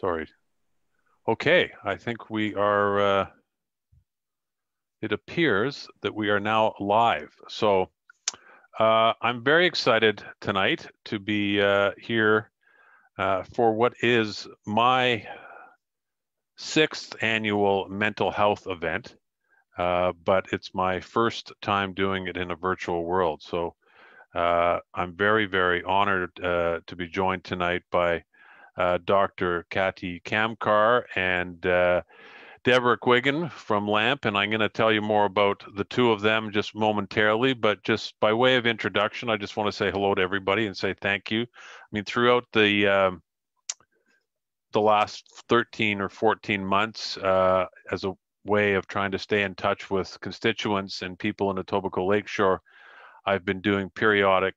Sorry. Okay, I think we are, it appears that we are now live. I'm very excited tonight to be here for what is my sixth annual mental health event, but it's my first time doing it in a virtual world. I'm very, very honored to be joined tonight by Dr. Katy Kamkar and Deborah Quiggin from LAMP, and I'm going to tell you more about the two of them just momentarily. But just by way of introduction, I just want to say hello to everybody and say thank you. I mean, throughout the last 13 or 14 months, as a way of trying to stay in touch with constituents and people in Etobicoke Lakeshore, I've been doing periodic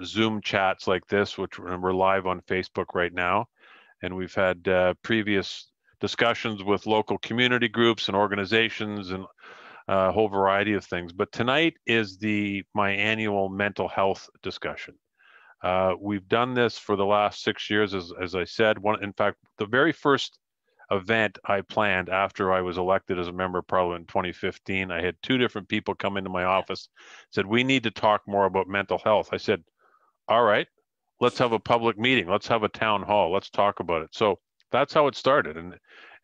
Zoom chats like this, which we're live on Facebook right now. And we've had previous discussions with local community groups and organizations and a whole variety of things. But tonight is my annual mental health discussion. We've done this for the last 6 years, as I said. In fact, the very first event I planned after I was elected as a member of parliament in 2015, I had two different people come into my office, said, we need to talk more about mental health. I said, all right, let's have a public meeting. Let's have a town hall. Let's talk about it. So that's how it started.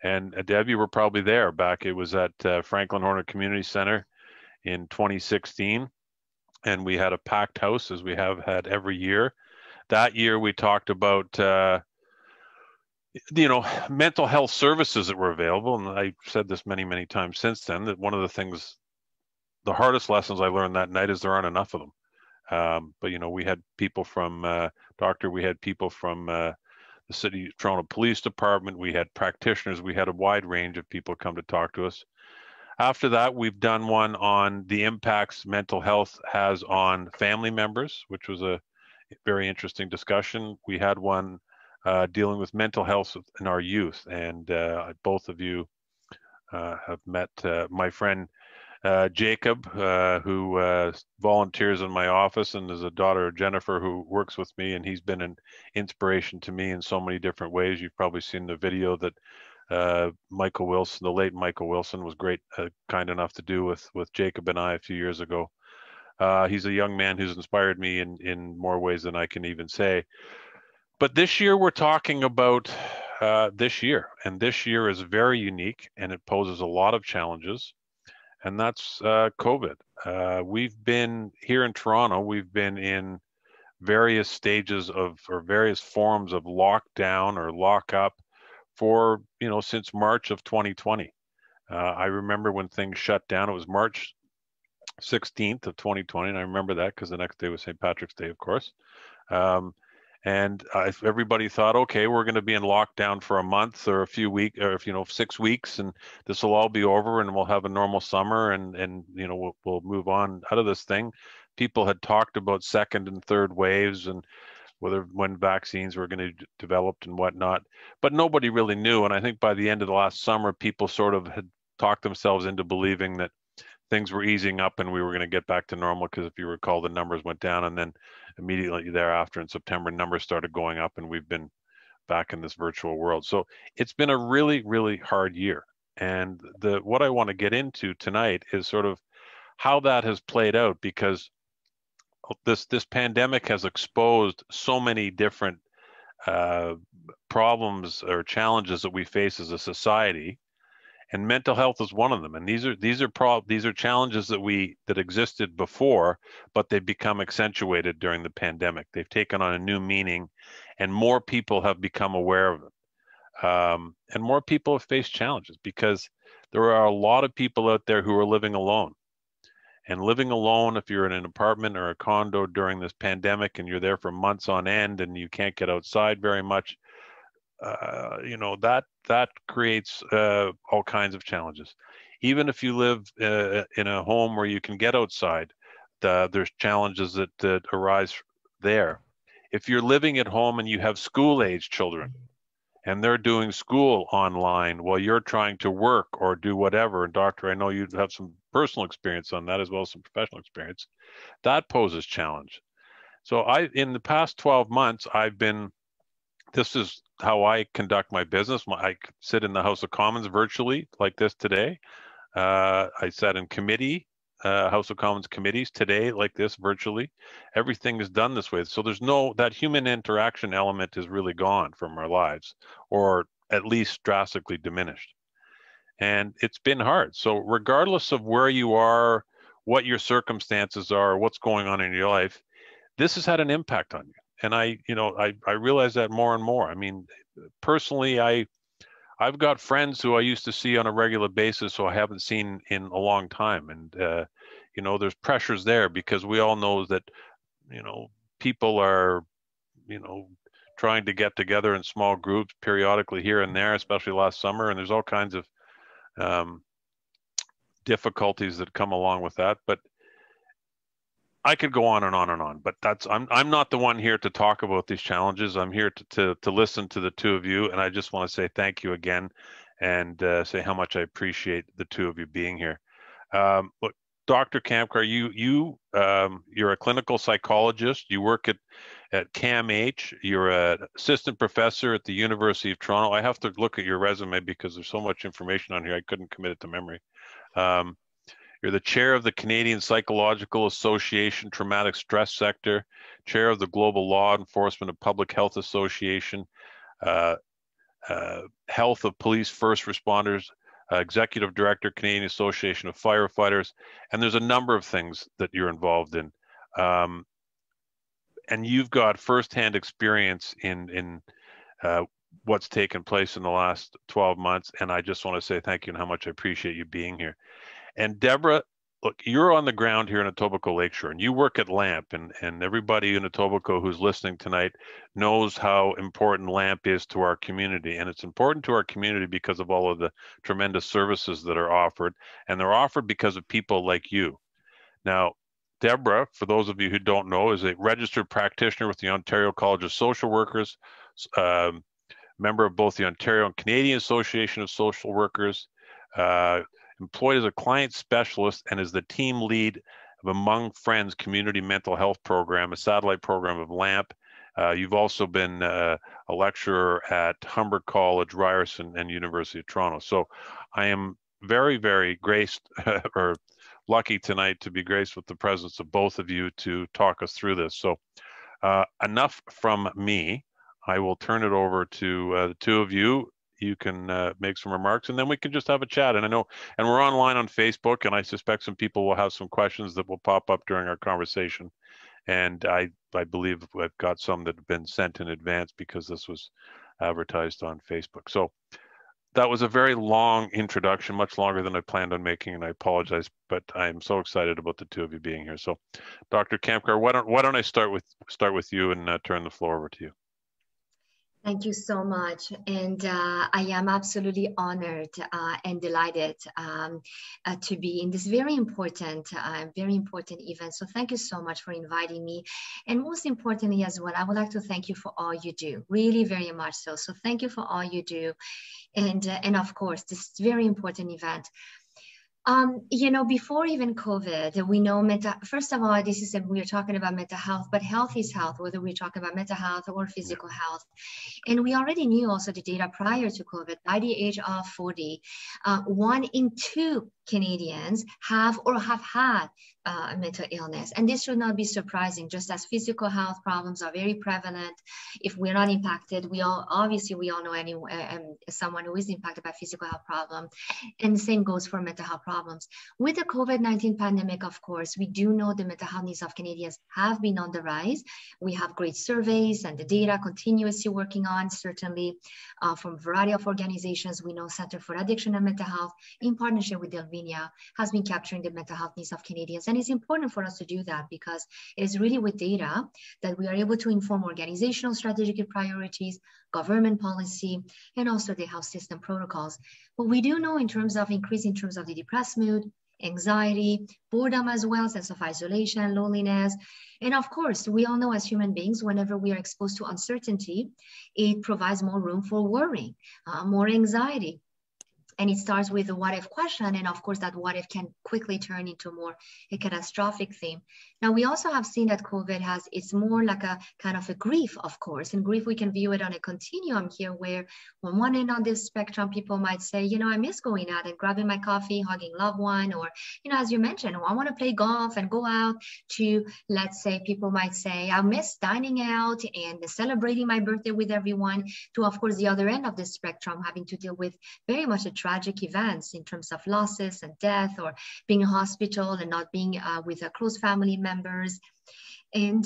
And Deb, you were probably there back. It was at Franklin Horner Community Center in 2016. And we had a packed house, as we have had every year. That year we talked about mental health services that were available. And I said this many, many times since then, that one of the things, the hardest lessons I learned that night is there aren't enough of them. But we had people from we had people from the City of Toronto Police Department. We had practitioners. We had a wide range of people come to talk to us. After that, we've done one on the impacts mental health has on family members, which was a very interesting discussion. We had one dealing with mental health in our youth, and both of you have met my friend Jacob, who volunteers in my office, and there's a daughter, Jennifer, who works with me, and he's been an inspiration to me in so many different ways. You've probably seen the video that Michael Wilson, the late Michael Wilson, was great, kind enough to do with Jacob and I a few years ago. He's a young man who's inspired me in more ways than I can even say. But this year we're talking about this year, and this year is very unique, and it poses a lot of challenges. And that's COVID. We've been here in Toronto, we've been in various stages or various forms of lockdown or lockup for, since March of 2020. I remember when things shut down, it was March 16th of 2020. And I remember that because the next day was St. Patrick's Day, of course. And everybody thought, okay, we're going to be in lockdown for a month or a few weeks, or 6 weeks, and this will all be over, and we'll have a normal summer, and we'll move on out of this thing. People had talked about second and third waves, and when vaccines were going to be developed and whatnot, but nobody really knew. And I think by the end of the last summer, people sort of had talked themselves into believing that things were easing up and we were going to get back to normal, because if you recall, the numbers went down, and then immediately thereafter in September, numbers started going up, and we've been back in this virtual world. So it's been a really, really hard year. And what I want to get into tonight is sort of how that has played out, because this pandemic has exposed so many different problems or challenges that we face as a society. And mental health is one of them. And these are challenges that existed before, but they've become accentuated during the pandemic. They've taken on a new meaning, and more people have become aware of them. And more people have faced challenges, because there are a lot of people out there who are living alone. And living alone, if you're in an apartment or a condo during this pandemic and you're there for months on end and you can't get outside very much, that creates all kinds of challenges. Even if you live in a home where you can get outside, there's challenges that arise there. If you're living at home and you have school-age children and they're doing school online while you're trying to work or do whatever, and Doctor, I know you have some personal experience on that as well as some professional experience, that poses challenge. So in the past 12 months, how I conduct my business. I sit in the House of Commons virtually like this today. I sat in committee, House of Commons committees today like this virtually. Everything is done this way. So there's that human interaction element is really gone from our lives, or at least drastically diminished. And it's been hard. So regardless of where you are, what your circumstances are, what's going on in your life, this has had an impact on you. And I realize that more and more. I mean, personally, I've got friends who I used to see on a regular basis who I haven't seen in a long time. And, there's pressures there because we all know that, people are, trying to get together in small groups periodically here and there, especially last summer. And there's all kinds of difficulties that come along with that. But I could go on and on and on, but I'm not the one here to talk about these challenges. I'm here to listen to the two of you, and I just want to say thank you again, and say how much I appreciate the two of you being here. Look, Dr. Kamkar, you're a clinical psychologist. You work at CAMH. You're an assistant professor at the University of Toronto. I have to look at your resume because there's so much information on here. I couldn't commit it to memory. You're the chair of the Canadian Psychological Association Traumatic Stress Sector, chair of the Global Law Enforcement and Public Health Association, Health of Police First Responders, executive director, Canadian Association of Firefighters, and there's a number of things that you're involved in. And you've got firsthand experience in what's taken place in the last 12 months, and I just want to say thank you and how much I appreciate you being here. And Deborah, look, you're on the ground here in Etobicoke Lakeshore, and you work at LAMP, and everybody in Etobicoke who's listening tonight knows how important LAMP is to our community. And it's important to our community because of all of the tremendous services that are offered, and they're offered because of people like you. Now, Deborah, for those of you who don't know, is a registered practitioner with the Ontario College of Social Workers, member of both the Ontario and Canadian Association of Social Workers, employed as a client specialist, and is the team lead of Among Friends Community Mental Health Program, a satellite program of LAMP. You've also been a lecturer at Humber College, Ryerson, and University of Toronto. So I am very, very graced or lucky tonight to be graced with the presence of both of you to talk us through this. So enough from me. I will turn it over to the two of you. You can make some remarks, and then we can just have a chat. And I know, and we're online on Facebook, and I suspect some people will have some questions that will pop up during our conversation. And I believe I've got some that have been sent in advance because this was advertised on Facebook. So that was a very long introduction, much longer than I planned on making, and I apologize, but I am so excited about the two of you being here. So, Dr. Kamkar, why don't I start with you and turn the floor over to you? Thank you so much. And I am absolutely honored and delighted to be in this very important event. So thank you so much for inviting me. And most importantly as well, I would like to thank you for all you do, really very much so. So thank you for all you do. And of course, this very important event. Before even COVID, we know first of all, we're talking about mental health, but health is health, whether we're talking about mental health or physical health. And we already knew also the data prior to COVID, by the age of 40, 1 in 2 Canadians have or have had mental illness. And this should not be surprising, just as physical health problems are very prevalent. If we're not impacted, we all know someone who is impacted by physical health problem. And the same goes for mental health problems. With the COVID-19 pandemic, of course, we do know the mental health needs of Canadians have been on the rise. We have great surveys and the data continuously working on, certainly from a variety of organizations. We know Center for Addiction and Mental Health, in partnership with Delvinia, has been capturing the mental health needs of Canadians. And it's important for us to do that because it is really with data that we are able to inform organizational strategic priorities, government policy, and also the health system protocols. But we do know in terms of the depressed mood, anxiety, boredom as well, sense of isolation, loneliness. And of course, we all know as human beings, whenever we are exposed to uncertainty, it provides more room for worrying, more anxiety. And it starts with a what if question. And of course, that what if can quickly turn into more a catastrophic theme. Now, we also have seen that COVID it's more like a kind of a grief, of course. And grief, we can view it on a continuum here, where on one end of this spectrum, people might say, I miss going out and grabbing my coffee, hugging loved one, or, as you mentioned, I want to play golf and go out to, let's say, people might say, I miss dining out and celebrating my birthday with everyone, to, of course, the other end of the spectrum, having to deal with very much a tragic events in terms of losses and death, or being in hospital and not being with close family members. And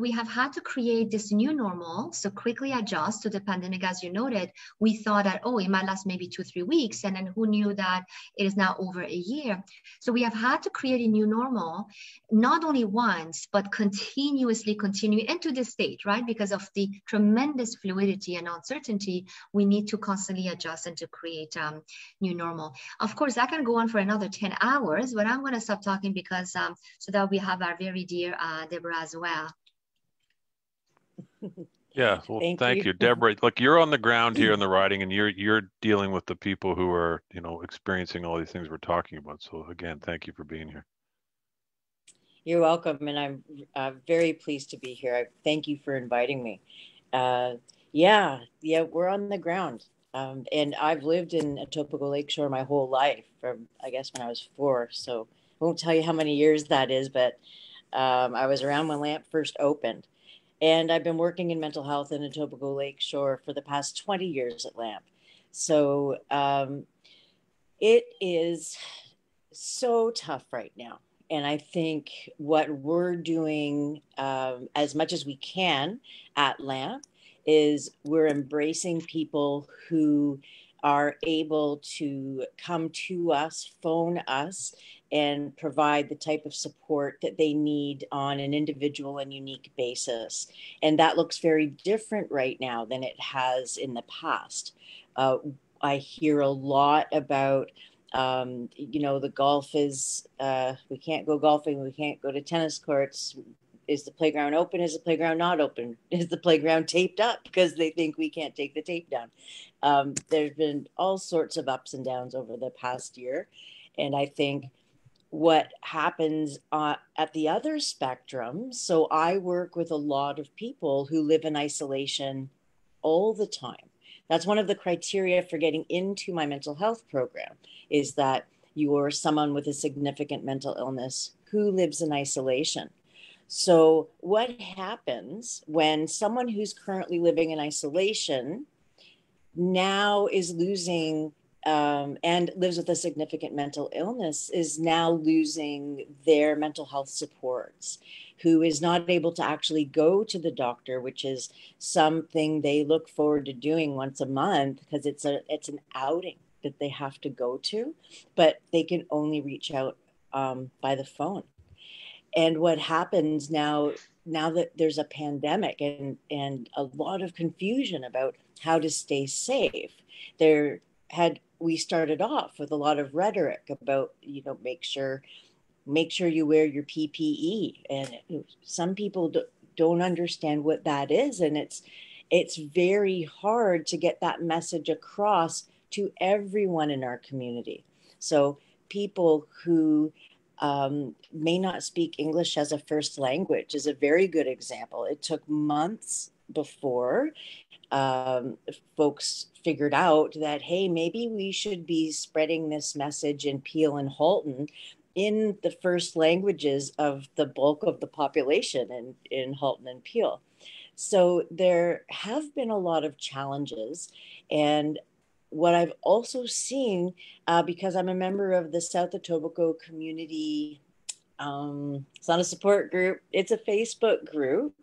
we have had to create this new normal, so quickly adjust to the pandemic. As you noted, we thought that, it might last maybe 2-3 weeks, and then who knew that it is now over a year. So we have had to create a new normal, not only once, but continuously continue into this state, right? Because of the tremendous fluidity and uncertainty, we need to constantly adjust and to create new normal. Of course, that can go on for another 10 hours, but I'm going to stop talking because so that we have our very dear Deborah as well. Yeah, well, thank you, Deborah. Look, you're on the ground here in the riding, and you're dealing with the people who are, experiencing all these things we're talking about. So again, thank you for being here. You're welcome, and I'm very pleased to be here. Thank you for inviting me. Yeah, we're on the ground, and I've lived in Etobicoke Lakeshore my whole life, from I guess when I was 4. So I won't tell you how many years that is, but I was around when LAMP first opened. And I've been working in mental health in Etobicoke Lakeshore for the past 20 years at LAMP. So it is so tough right now. And I think what we're doing as much as we can at LAMP is we're embracing people who are able to come to us, phone us, and provide the type of support that they need on an individual and unique basis. And that looks very different right now than it has in the past. I hear a lot about, the golf is, we can't go golfing, we can't go to tennis courts. Is the playground open? Is the playground not open? Is the playground taped up because they think we can't take the tape down? There's been all sorts of ups and downs over the past year. And I think what happens at the other spectrum, so I work with a lot of people who live in isolation all the time. That's one of the criteria for getting into my mental health program, is that you're someone with a significant mental illness who lives in isolation. So what happens when someone who's currently living in isolation now is losing and lives with a significant mental illness, is now losing their mental health supports, who is not able to actually go to the doctor, which is something they look forward to doing once a month because it's an outing that they have to go to, but they can only reach out by the phone. And what happens now that there's a pandemic and a lot of confusion about how to stay safe, we started off with a lot of rhetoric about, make sure you wear your PPE. And some people don't understand what that is. And it's very hard to get that message across to everyone in our community. So people who may not speak English as a first language is a very good example. It took months before folks figured out that, hey, maybe we should be spreading this message in Peel and Halton in the first languages of the bulk of the population in Halton and Peel. So there have been a lot of challenges. And what I've also seen, because I'm a member of the South Etobicoke community, it's not a support group, it's a Facebook group.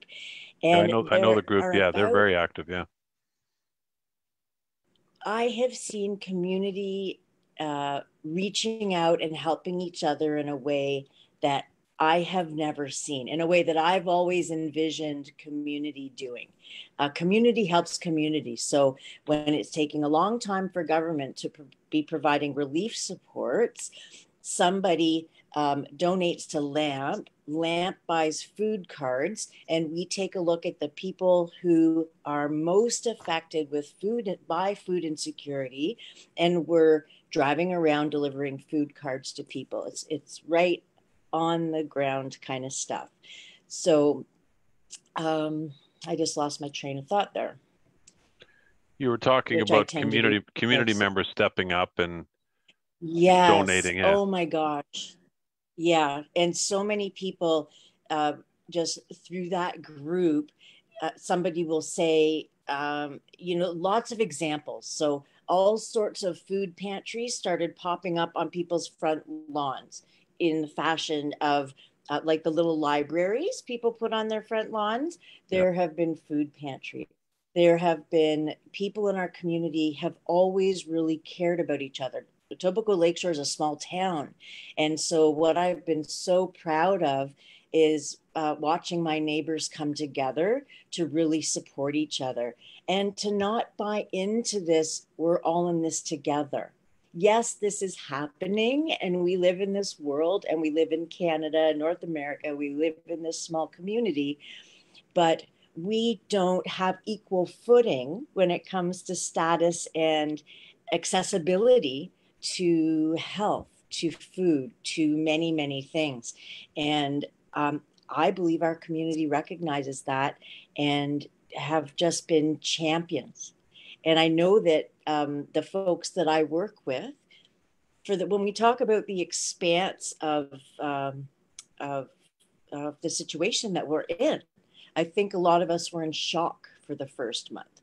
And yeah, I know the group. Yeah, they're very active. Yeah. I have seen community reaching out and helping each other in a way that I have never seen, in a way that I've always envisioned community doing. Community helps community. So when it's taking a long time for government to be providing relief supports, somebody donates to Lamp buys food cards, and we take a look at the people who are most affected with food insecurity, and we're driving around delivering food cards to people. It's right on the ground kind of stuff. So I just lost my train of thought there. You were talking about community members stepping up and donating. Yeah. Oh my gosh. Yeah. And so many people just through that group, somebody will say, lots of examples. So all sorts of food pantries started popping up on people's front lawns in the fashion of like the little libraries people put on their front lawns. There have been food pantries. There have been people in our community have always really cared about each other. Etobicoke Lakeshore is a small town. And so what I've been so proud of is watching my neighbors come together to really support each other and to not buy into this, we're all in this together. Yes, this is happening, and we live in this world, and we live in Canada, North America, we live in this small community, but we don't have equal footing when it comes to status and accessibility to health, to food, to many, many things. And I believe our community recognizes that and have just been champions. And I know that the folks that I work with, when we talk about the expanse of the situation that we're in, I think a lot of us were in shock for the first month.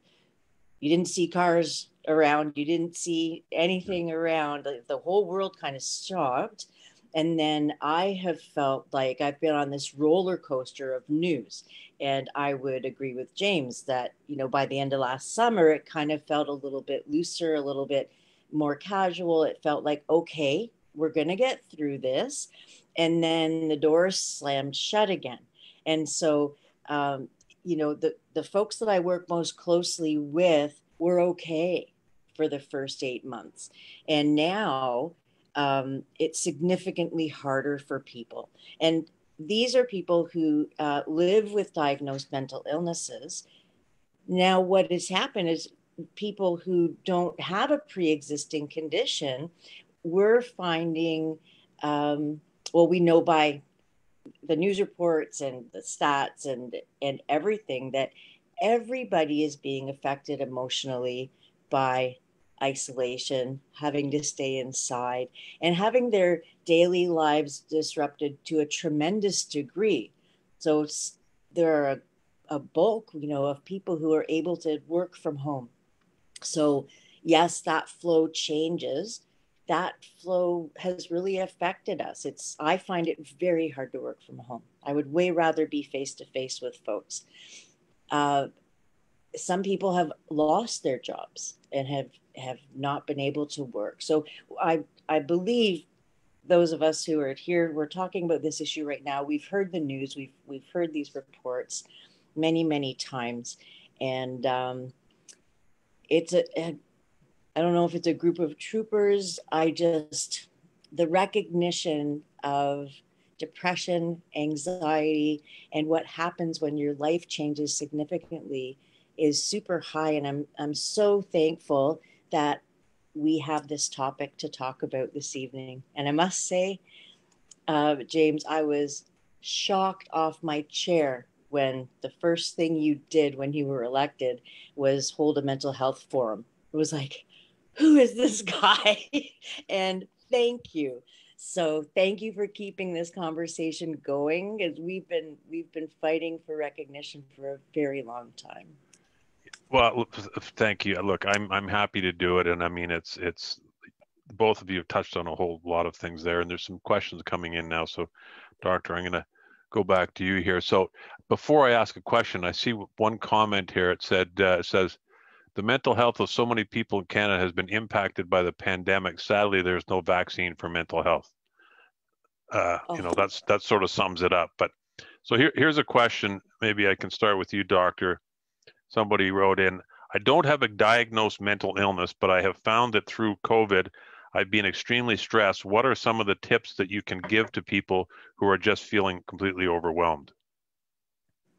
You didn't see cars around, you didn't see anything around. The whole world kind of stopped. And then I have felt like I've been on this roller coaster of news. And I would agree with James that, by the end of last summer, it kind of felt a little bit looser, a little bit more casual. It felt like, okay, we're going to get through this. And then the doors slammed shut again. And so, the folks that I work most closely with were okay for the first 8 months. And now it's significantly harder for people. And these are people who live with diagnosed mental illnesses. Now, what has happened is people who don't have a pre-existing condition, we're finding, we know by the news reports and the stats and everything that everybody is being affected emotionally by isolation, having to stay inside, and having their daily lives disrupted to a tremendous degree. So there are a bulk, of people who are able to work from home. So yes, that flow changes. That flow has really affected us. I find it very hard to work from home. I would way rather be face to face with folks. Some people have lost their jobs and have not been able to work. So I believe those of us who are here, we're talking about this issue right now. We've heard the news. We've heard these reports many, many times. And it's I don't know if it's a group of troopers. The recognition of depression, anxiety, and what happens when your life changes significantly is super high. And I'm so thankful that we have this topic to talk about this evening. And I must say, James, I was shocked off my chair when the first thing you did when you were elected was hold a mental health forum. It was like, who is this guy? And thank you. So thank you for keeping this conversation going, as we've been fighting for recognition for a very long time. Well, thank you. Look, I'm happy to do it, and I mean it's both of you have touched on a whole lot of things there, and there's some questions coming in now. So, Doctor, I'm going to go back to you here. So, before I ask a question, I see one comment here. It says, the mental health of so many people in Canada has been impacted by the pandemic. Sadly, there's no vaccine for mental health. That sort of sums it up. But so here's a question. Maybe I can start with you, Doctor. Somebody wrote in, I don't have a diagnosed mental illness, but I have found that through COVID, I've been extremely stressed. What are some of the tips that you can give to people who are just feeling completely overwhelmed?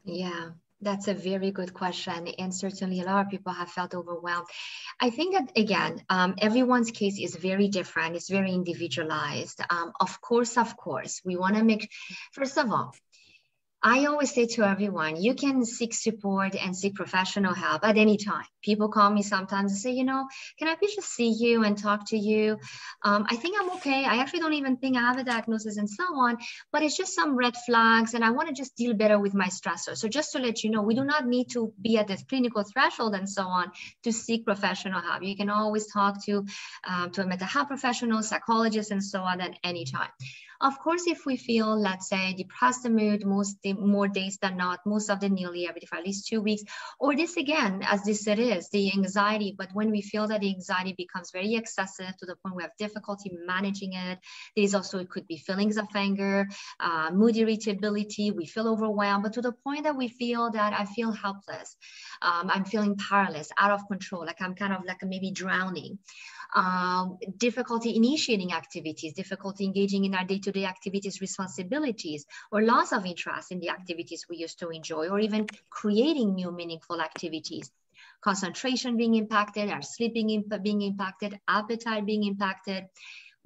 Yeah, that's a very good question. And certainly a lot of people have felt overwhelmed. I think that, again, everyone's case is very different. It's very individualized. Of course, we want to make, first of all, I always say to everyone, you can seek support and seek professional help at any time. People call me sometimes and say, can I please just see you and talk to you? I think I'm okay. I actually don't even think I have a diagnosis and so on, but it's just some red flags and I want to just deal better with my stressor. So just to let you know, we do not need to be at this clinical threshold and so on to seek professional help. You can always talk to a mental health professional, psychologist, and so on at any time. Of course, if we feel, let's say, depressed mood, more days than not, most of the nearly every day for at least 2 weeks, or this again, as this it is, the anxiety, but when we feel that the anxiety becomes very excessive to the point we have difficulty managing it, there's also, it could be feelings of anger, mood irritability, we feel overwhelmed, but to the point that we feel that I feel helpless, I'm feeling powerless, out of control, like I'm kind of like maybe drowning. Difficulty initiating activities, difficulty engaging in our day-to-day activities, responsibilities, or loss of interest in the activities we used to enjoy, or even creating new meaningful activities. Concentration being impacted, our sleeping being impacted, appetite being impacted.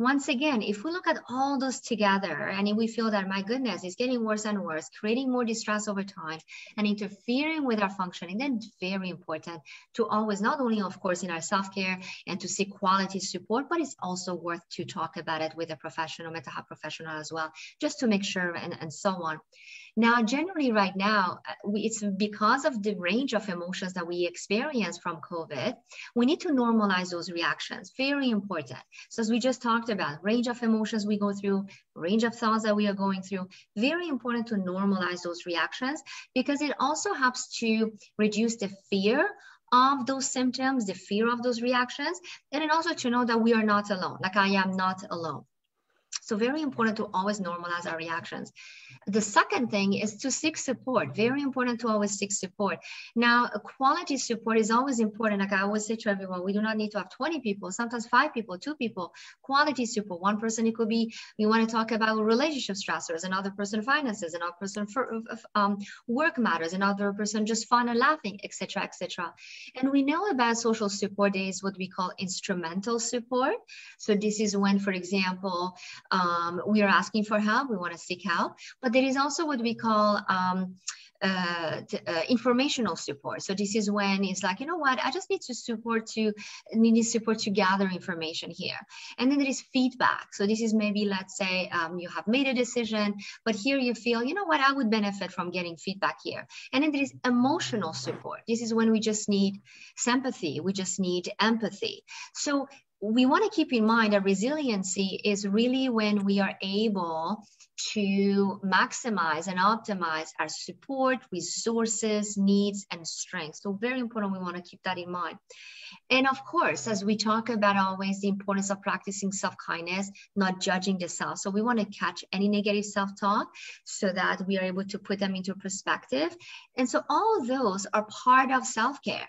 Once again, if we look at all those together and if we feel that, my goodness, it's getting worse and worse, creating more distress over time and interfering with our functioning, then it's very important to always, not only, of course, in our self-care and to seek quality support, but it's also worth to talk about it with a professional, mental health professional as well, just to make sure and so on. Now, generally right now, it's because of the range of emotions that we experience from COVID, we need to normalize those reactions. Very important. So as we just talked about, range of emotions we go through, range of thoughts that we are going through, very important to normalize those reactions because it also helps to reduce the fear of those symptoms, the fear of those reactions, and then also to know that we are not alone, like I am not alone. So very important to always normalize our reactions. The second thing is to seek support. Very important to always seek support. Now, quality support is always important. Like I always say to everyone, we do not need to have 20 people, sometimes 5 people, 2 people. Quality support. One person, it could be, we want to talk about relationship stressors, another person finances, another person for work matters, another person just fun and laughing, etc., etc. And we know about social support is what we call instrumental support. So this is when, for example, we are asking for help, we want to seek help, but there is also what we call informational support. So this is when it's like, you know what, I just need support to gather information here. And then there is feedback. So this is maybe, let's say you have made a decision, but here you feel, you know what, I would benefit from getting feedback here. And then there is emotional support. This is when we just need sympathy, we just need empathy. So we want to keep in mind that resiliency is really when we are able to maximize and optimize our support, resources, needs, and strengths. So very important, we want to keep that in mind. And of course, as we talk about always the importance of practicing self-kindness, not judging the self. So we want to catch any negative self-talk so that we are able to put them into perspective. And so all of those are part of self-care.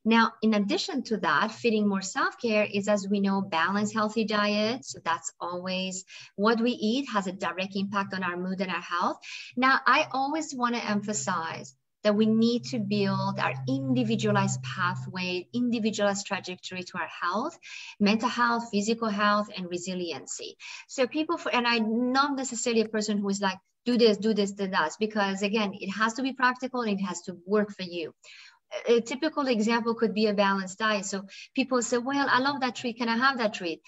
Now, in addition to that, fitting more self-care is, as we know, balanced, healthy diet. So that's always what we eat has a direct impact on our mood and our health. Now, I always want to emphasize that we need to build our individualized pathway, individualized trajectory to our health, mental health, physical health, and resiliency. So people, and I'm not necessarily a person who is like, do this, do that, because again, it has to be practical and it has to work for you. A typical example could be a balanced diet. So people say, well, I love that treat. Can I have that treat?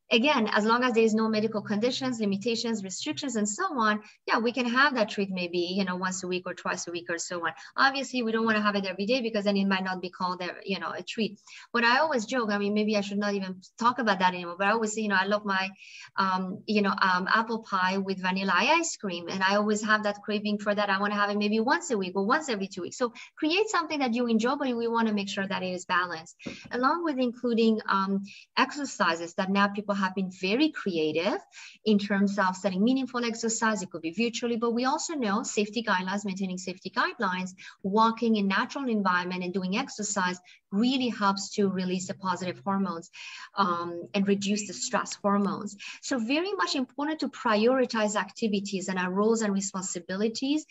Again, as long as there is no medical conditions, limitations, restrictions, and so on, yeah, we can have that treat maybe, you know, once a week or twice a week or so on. Obviously, we don't want to have it every day because then it might not be called a treat. But I always joke, I mean, maybe I should not even talk about that anymore, but I always say, you know, I love my, apple pie with vanilla ice cream. And I always have that craving for that. I want to have it maybe once a week or once every 2 weeks. So create something that you enjoy, but we want to make sure that it is balanced, along with including exercises that now people have been very creative in terms of setting meaningful exercise. It could be virtually, but we also know safety guidelines, maintaining safety guidelines, walking in natural environment and doing exercise really helps to release the positive hormones and reduce the stress hormones. So very much important to prioritize activities and our roles and responsibilities,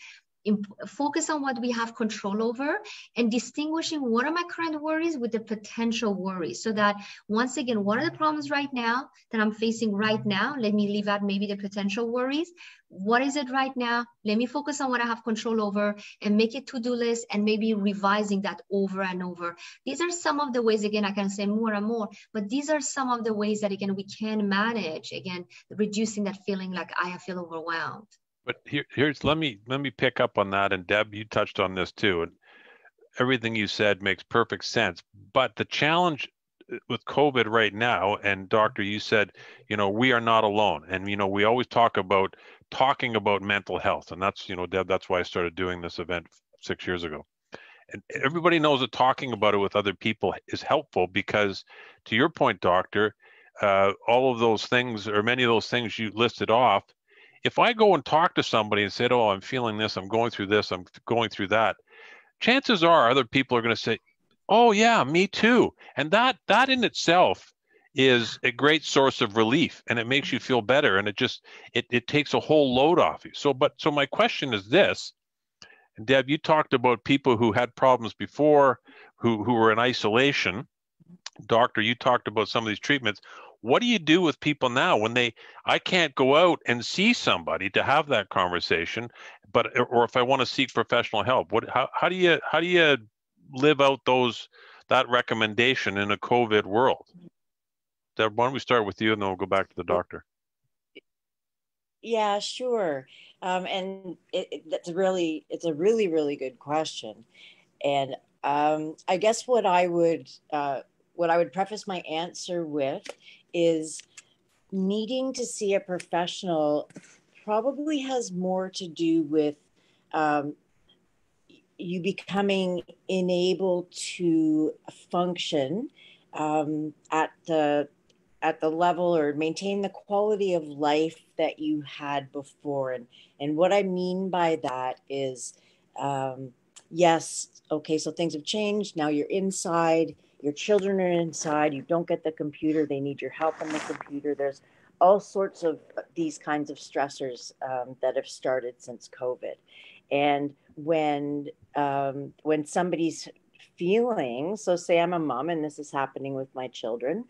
focus on what we have control over, and distinguishing what are my current worries with the potential worries, so that once again, what are the problems right now that I'm facing right now? Let me leave out maybe the potential worries. What is it right now? Let me focus on what I have control over and make a to-do list, and maybe revising that over and over. These are some of the ways, again, I can say more and more, but these are some of the ways that, again, we can manage, again, reducing that feeling like I feel overwhelmed. But here's let me pick up on that, and Deb, you touched on this too, and everything you said makes perfect sense. But the challenge with COVID right now, and Doctor, you said, we are not alone, and we always talking about mental health, and that's, Deb, that's why I started doing this event 6 years ago. And everybody knows that talking about it with other people is helpful because, to your point, Doctor, all of those things, or many of those things you listed off, if I go and talk to somebody and said, oh, I'm feeling this, I'm going through this, I'm going through that, chances are other people are going to say, oh yeah, me too. And that in itself is a great source of relief, and it makes you feel better, and it takes a whole load off you. So my question is this, and Deb, you talked about people who had problems before, who were in isolation. Doctor, you talked about some of these treatments. What do you do with people now when I can't go out and see somebody to have that conversation, or if I want to seek professional help, how do you live out that recommendation in a COVID world? Deb, why don't we start with you, and then we'll go back to the doctor. Yeah, sure. And it's a really, really good question. And I guess what I would preface my answer with is needing to see a professional probably has more to do with you becoming unable to function at the level or maintain the quality of life that you had before. And what I mean by that is, yes, okay, so things have changed. Now you're inside. Your children are inside, you don't get the computer, they need your help on the computer. There's all sorts of these kinds of stressors that have started since COVID. And when somebody's feeling, so say I'm a mom and this is happening with my children,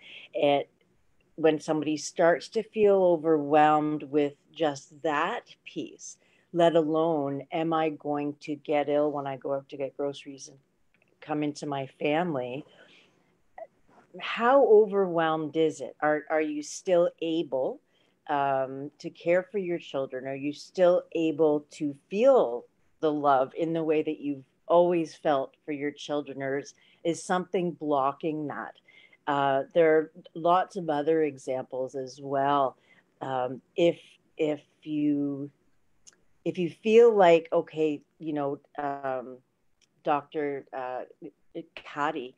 when somebody starts to feel overwhelmed with just that piece, let alone, am I going to get ill when I go out to get groceries and come into my family? How overwhelmed is it? Are you still able to care for your children? Are you still able to feel the love in the way that you've always felt for your children, or is something blocking that? There are lots of other examples as well. If you feel like, okay, Dr. Katy,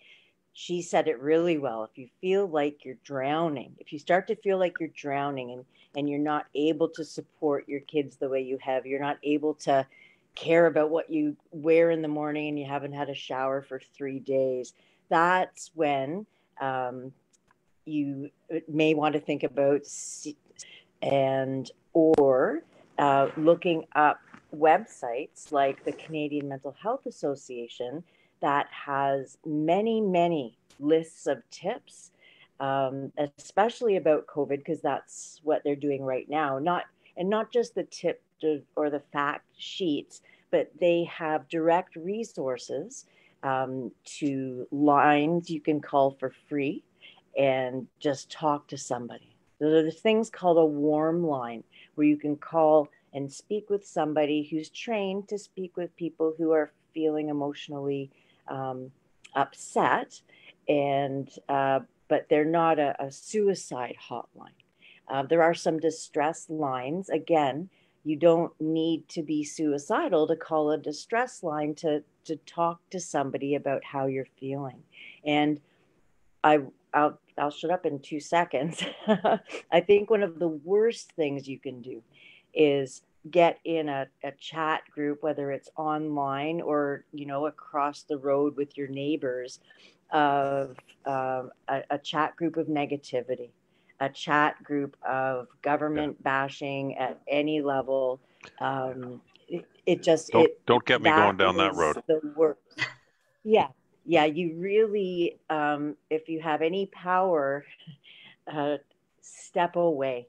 she said it really well. If you feel like you're drowning, if you start to feel like you're drowning and you're not able to support your kids the way you have, you're not able to care about what you wear in the morning and you haven't had a shower for 3 days, that's when you may want to think about or looking up websites like the Canadian Mental Health Association that has many lists of tips, especially about COVID, because that's what they're doing right now. Not just the tip or the fact sheets, but they have direct resources to lines you can call for free and just talk to somebody. There's things called a warm line where you can call and speak with somebody who's trained to speak with people who are feeling emotionally upset, and but they're not a suicide hotline. There are some distress lines. Again, you don't need to be suicidal to call a distress line to talk to somebody about how you're feeling. And I'll I'll shut up in 2 seconds. I think one of the worst things you can do is get in a chat group, whether it's online or, across the road with your neighbors, of a chat group of negativity, a chat group of government bashing at any level. Don't get me going down that road. The worst. Yeah. Yeah. You really, if you have any power, step away.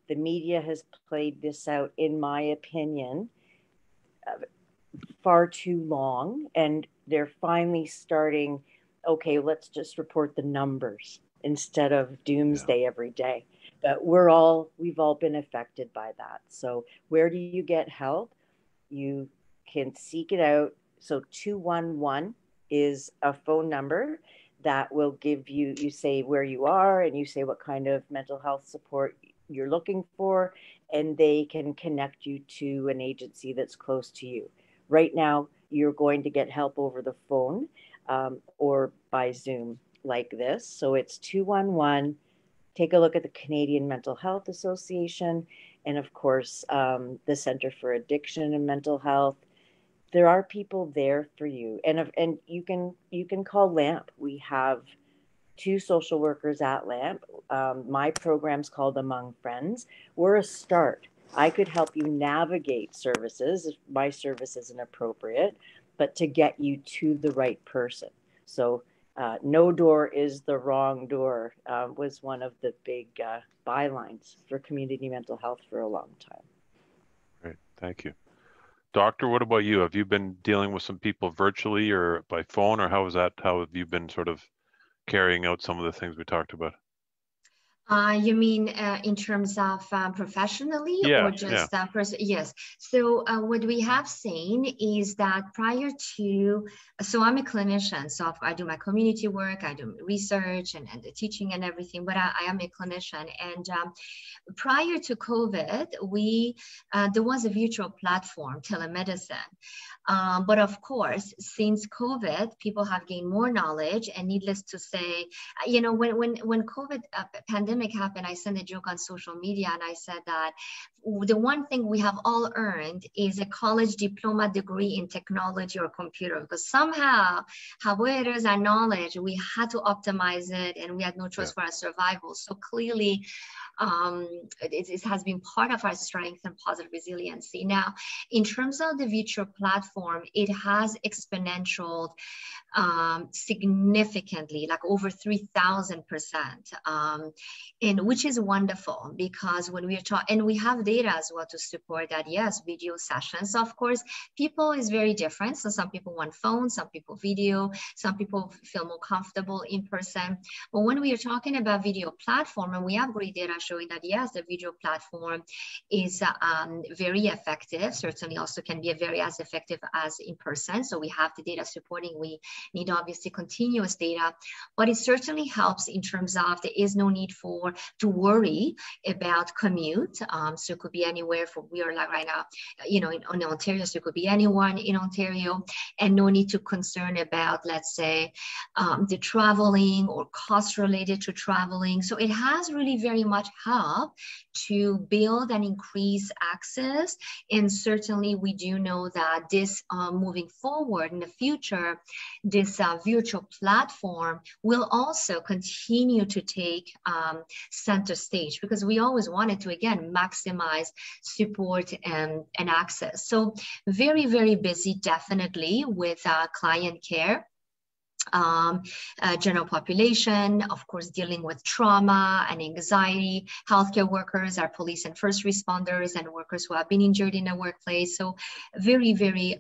The media has played this out, in my opinion, far too long. And they're finally starting, okay, let's just report the numbers instead of doomsday every day. But we've all been affected by that. So where do you get help? You can seek it out. So 211 is a phone number that will give you say where you are, and you say what kind of mental health support you're looking for, and they can connect you to an agency that's close to you. Right now, you're going to get help over the phone or by Zoom like this. So it's 211. Take a look at the Canadian Mental Health Association, and of course, the Center for Addiction and Mental Health. There are people there for you, and you can call LAMP. We have 2 social workers at LAMP. My program's called Among Friends. We're a start. I could help you navigate services if my service isn't appropriate, but to get you to the right person. So no door is the wrong door was one of the big bylines for community mental health for a long time. Great, thank you. Doctor, what about you? Have you been dealing with some people virtually or by phone, or how have you been sort of carrying out some of the things we talked about? You mean in terms of professionally or just Yes. So what we have seen is that so I'm a clinician, so I do my community work, I do research and the teaching and everything, but I am a clinician. And prior to COVID, there was a virtual platform, telemedicine. But of course, since COVID, people have gained more knowledge, and needless to say, when COVID pandemic happened, I sent a joke on social media, and I said that the one thing we have all earned is a college diploma degree in technology or computer, because somehow, however it is our knowledge, we had to optimize it, and we had no choice for our survival. So clearly, it has been part of our strength and positive resiliency. Now, in terms of the virtual platform, it has exponential significantly, like over 3,000%, and which is wonderful, because when we are talking, and we have data as well to support that. Yes, video sessions, of course, people is very different. So some people want phone, some people video, some people feel more comfortable in person. But when we are talking about video platform, and we have great data showing that yes, the video platform is very effective. Certainly also can be very as effective as in person. So we have the data supporting. We need obviously continuous data, but it certainly helps in terms of there is no need to worry about commute. So it could be anywhere we are like right now, in Ontario, so it could be anyone in Ontario, and no need to concern about, let's say, the traveling or costs related to traveling. So it has really very much helped to build and increase access. And certainly we do know that this moving forward in the future, this virtual platform will also continue to take center stage, because we always wanted to, again, maximize support and access. So very, very busy, definitely, with client care. General population, of course, dealing with trauma and anxiety, healthcare workers, our police and first responders, and workers who have been injured in the workplace. So very, very,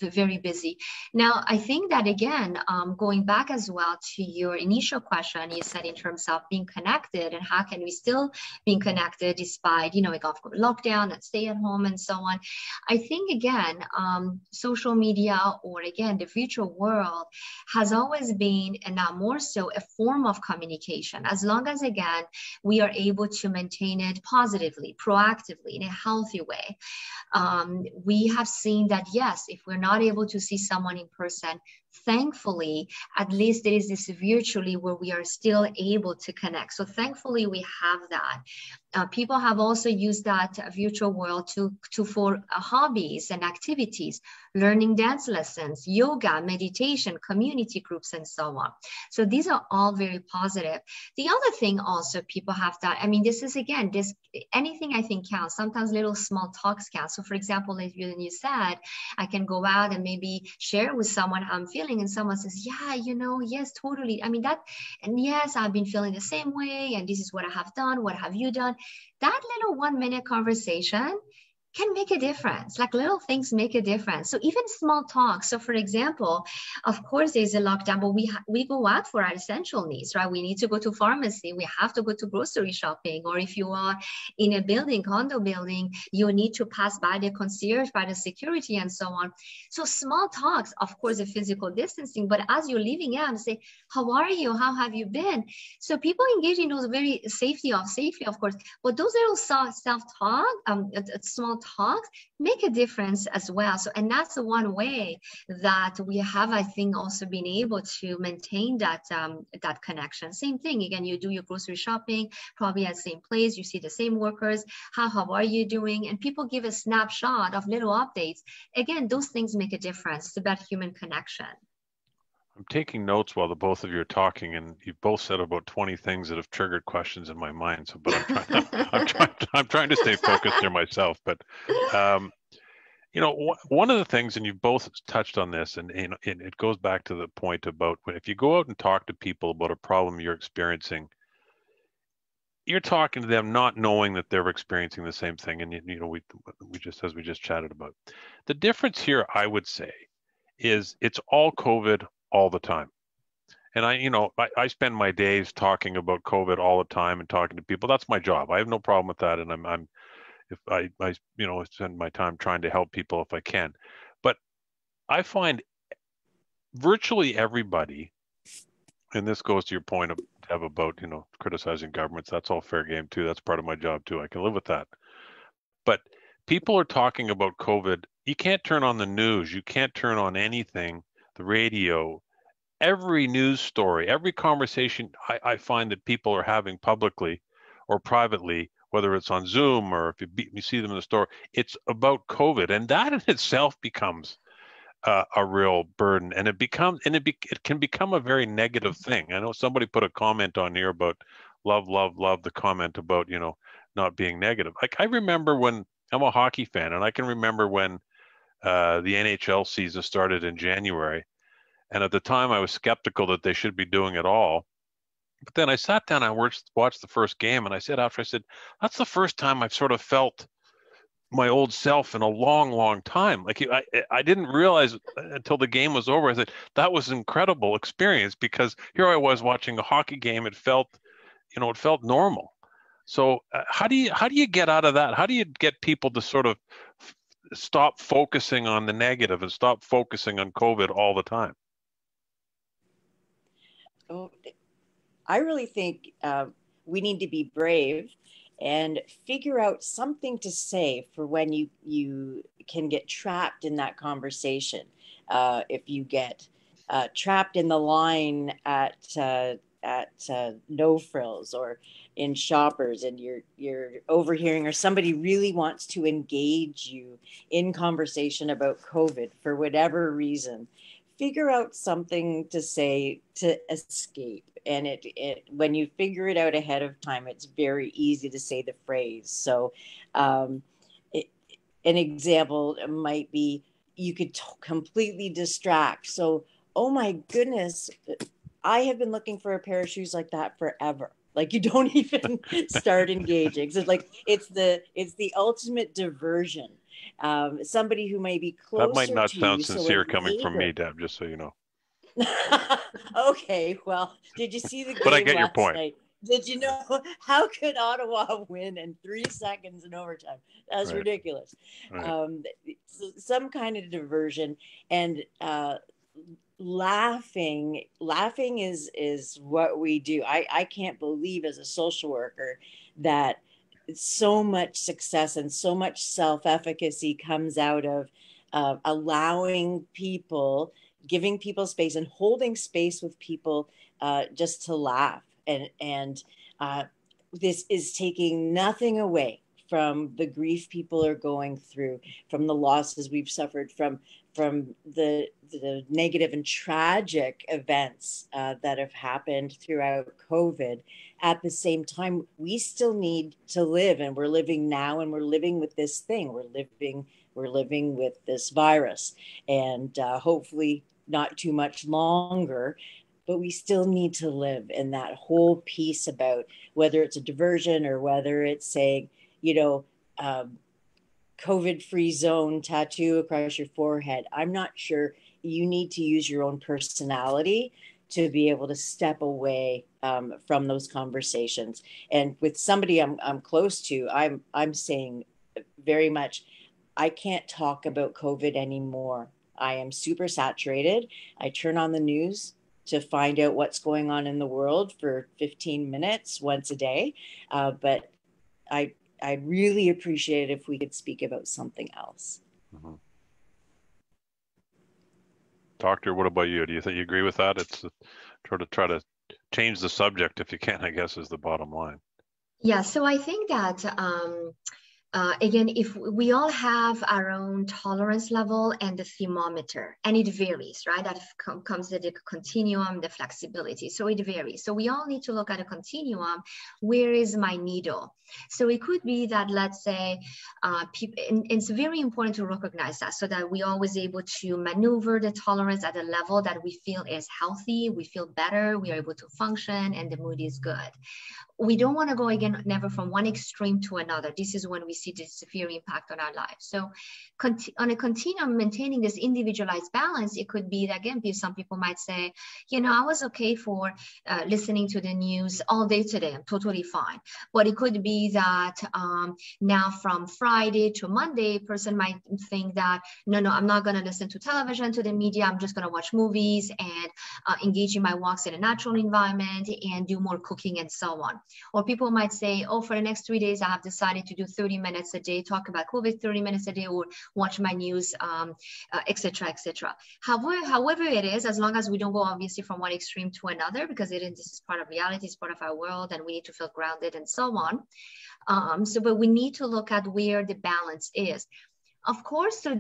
very busy. Now, I think that, again, going back as well to your initial question, you said in terms of being connected and how can we still be connected despite, like lockdown and stay at home and so on. I think, again, social media, or again, the virtual world, has always been, and now more so, a form of communication, as long as, again, we are able to maintain it positively, proactively, in a healthy way. We have seen that, yes, if we're not able to see someone in person thankfully, at least there is this virtually where we are still able to connect. So thankfully we have that. People have also used that virtual world for hobbies and activities, learning dance lessons, yoga, meditation, community groups, and so on. So these are all very positive. The other thing also people have done, I mean, this is again, anything I think counts. Sometimes little small talks count. So for example, like you said, I can go out and maybe share with someone how I'm feeling, and someone says, yeah, yes, totally. I mean, and yes, I've been feeling the same way, and this is what I have done. What have you done? That little 1-minute conversation can make a difference. Like little things make a difference. So even small talk. So for example, of course there's a lockdown, but we go out for our essential needs, right? We need to go to pharmacy. We have to go to grocery shopping. Or if you are in a building, condo building, you need to pass by the concierge, by the security, and so on. So small talks, of course, the physical distancing, but as you're leaving out, say, how are you? How have you been? So people engage in those very safety, of course, but those little self-talk, small talks make a difference as well. So, and that's the one way that we have, I think, also been able to maintain that that connection. Same thing, again, you do your grocery shopping, probably at the same place, you see the same workers, how are you doing? And people give a snapshot of little updates. Again, those things make a difference. It's about human connection. I'm taking notes while the both of you are talking, and you both said about 20 things that have triggered questions in my mind. So, but I'm trying to stay focused here myself. But one of the things, and you've both touched on this, and it goes back to the point about if you go out and talk to people about a problem you're experiencing, you're talking to them not knowing that they're experiencing the same thing. And we just chatted about. The difference here, I would say, is it's all COVID all the time. And I spend my days talking about COVID all the time and talking to people. That's my job. I have no problem with that. And if I spend my time trying to help people if I can. But I find virtually everybody, and this goes to your point about criticizing governments. That's all fair game too. That's part of my job too. I can live with that. But people are talking about COVID. You can't turn on the news. You can't turn on anything, the radio. Every news story, every conversation I find that people are having publicly or privately, whether it's on Zoom or if you see them in the store, it's about COVID, and that in itself becomes a real burden, and it can become a very negative thing. I know somebody put a comment on here about love the comment about not being negative. Like, I remember when I'm a hockey fan, and I can remember when the NHL season started in January. And at the time, I was skeptical that they should be doing it all. But then I sat down and watched the first game, and I said, that's the first time I've sort of felt my old self in a long, long time. Like, I didn't realize until the game was over. I said, that was an incredible experience, because here I was watching a hockey game. It felt normal. So how do you get out of that? How do you get people to sort of stop focusing on the negative and stop focusing on COVID all the time? Oh, I really think we need to be brave and figure out something to say for when you can get trapped in that conversation. If you get trapped in the line at No Frills or in Shoppers, and you're overhearing, or somebody really wants to engage you in conversation about COVID for whatever reason, figure out something to say to escape. And when you figure it out ahead of time, it's very easy to say the phrase. So an example might be, you could completely distract. So, oh my goodness, I have been looking for a pair of shoes like that forever. Like, you don't even start engaging. So it's the ultimate diversion. Somebody who may be closer to you. That might not sound sincere coming from me, Deb, just so you know. Okay, well, did you see the game but I get your point. night? Did you know how could Ottawa win in 3 seconds in overtime? That's right. Ridiculous. Right. Some kind of diversion, and laughing is what we do. I can't believe, as a social worker, that so much success and so much self-efficacy comes out of allowing people giving people space and holding space with people just to laugh. And this is taking nothing away from the grief people are going through, from the losses we've suffered, from the negative and tragic events that have happened throughout COVID. At the same time, we still need to live, and we're living now, and we're living with this thing. We're living with this virus, and hopefully not too much longer. But we still need to live. And that whole piece about whether it's a diversion or whether it's saying, COVID-free zone tattoo across your forehead. I'm not sure. You need to use your own personality to be able to step away from those conversations. And with somebody I'm close to, I'm saying very much, I can't talk about COVID anymore. I am super saturated. I turn on the news to find out what's going on in the world for 15 minutes once a day. But I'd really appreciate it if we could speak about something else. Mm-hmm. Doctor, what about you? Do you think you agree with that? It's try to change the subject if you can, I guess, is the bottom line. Yeah, so I think that again, if we all have our own tolerance level and the thermometer, and it varies, right? That comes with the continuum, the flexibility. So it varies. So we all need to look at a continuum. Where is my needle? So it could be that, let's say, and it's very important to recognize that, so that we always able to maneuver the tolerance at a level that we feel is healthy, we feel better, we are able to function, and the mood is good. We don't want to go, again, never from one extreme to another. This is when we see the severe impact on our lives. So on a continuum, maintaining this individualized balance, it could be that, again, some people might say, I was okay for listening to the news all day today. I'm totally fine. But it could be that now from Friday to Monday, a person might think that, no, I'm not going to listen to television, to the media. I'm just going to watch movies and engage in my walks in a natural environment and do more cooking and so on. Or people might say, oh, for the next 3 days, I have decided to do 30 minutes a day, talk about COVID 30 minutes a day, or watch my news, et cetera, et cetera. However it is, as long as we don't go obviously from one extreme to another, because this is part of reality, it's part of our world, and we need to feel grounded and so on. But we need to look at where the balance is. Of course, so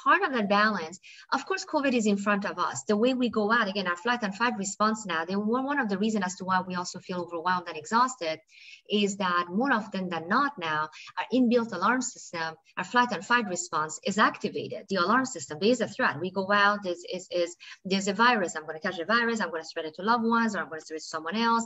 part of that balance, of course, COVID is in front of us. The way we go out, again, our flight and fight response now, they were one of the reasons as to why we also feel overwhelmed and exhausted, is that more often than not now, our inbuilt alarm system, our flight and fight response is activated. The alarm system, there is a threat. We go out, there's a virus. I'm going to catch a virus. I'm going to spread it to loved ones, or I'm going to spread it to someone else,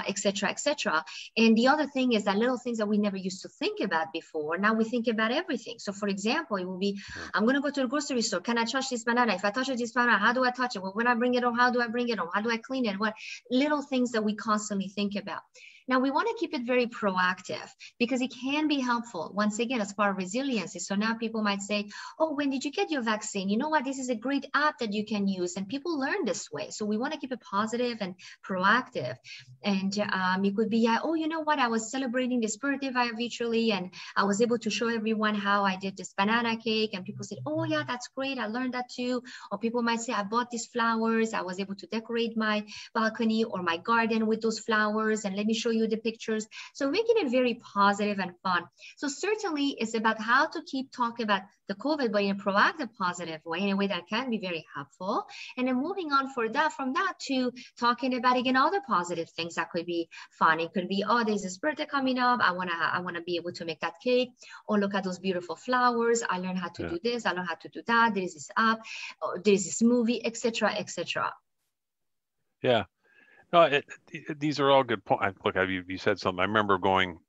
et cetera, et cetera. And the other thing is that little things that we never used to think about before, now we think about everything. So for example, it will be, I'm going to go to the grocery store. Can I touch this banana? If I touch this banana, how do I touch it? Well, when I bring it home, how do I bring it home? How do I clean it? What little things that we constantly think about. Now, we want to keep it very proactive because it can be helpful, once again, as part of resiliency. So now people might say, oh, when did you get your vaccine? You know what? This is a great app that you can use. And people learn this way. So we want to keep it positive and proactive. And it could be, oh, you know what? I was celebrating this birthday virtually, and I was able to show everyone how I did this banana cake. And people said, oh, yeah, that's great. I learned that too. Or people might say, I bought these flowers. I was able to decorate my balcony or my garden with those flowers. And let me show you the pictures. So making it very positive and fun. So certainly it's about how to keep talking about the COVID, but in a proactive, positive way, in a way that can be very helpful. And then moving on from that to talking about, again, other positive things that could be fun. It could be, oh, there's this birthday coming up. I want to be able to make that cake, or look at those beautiful flowers. I learned how to do this. I learned how to do that. There's this app, there's this movie, etc., etc. Yeah. No, these are all good points. Look, you said something. I remember going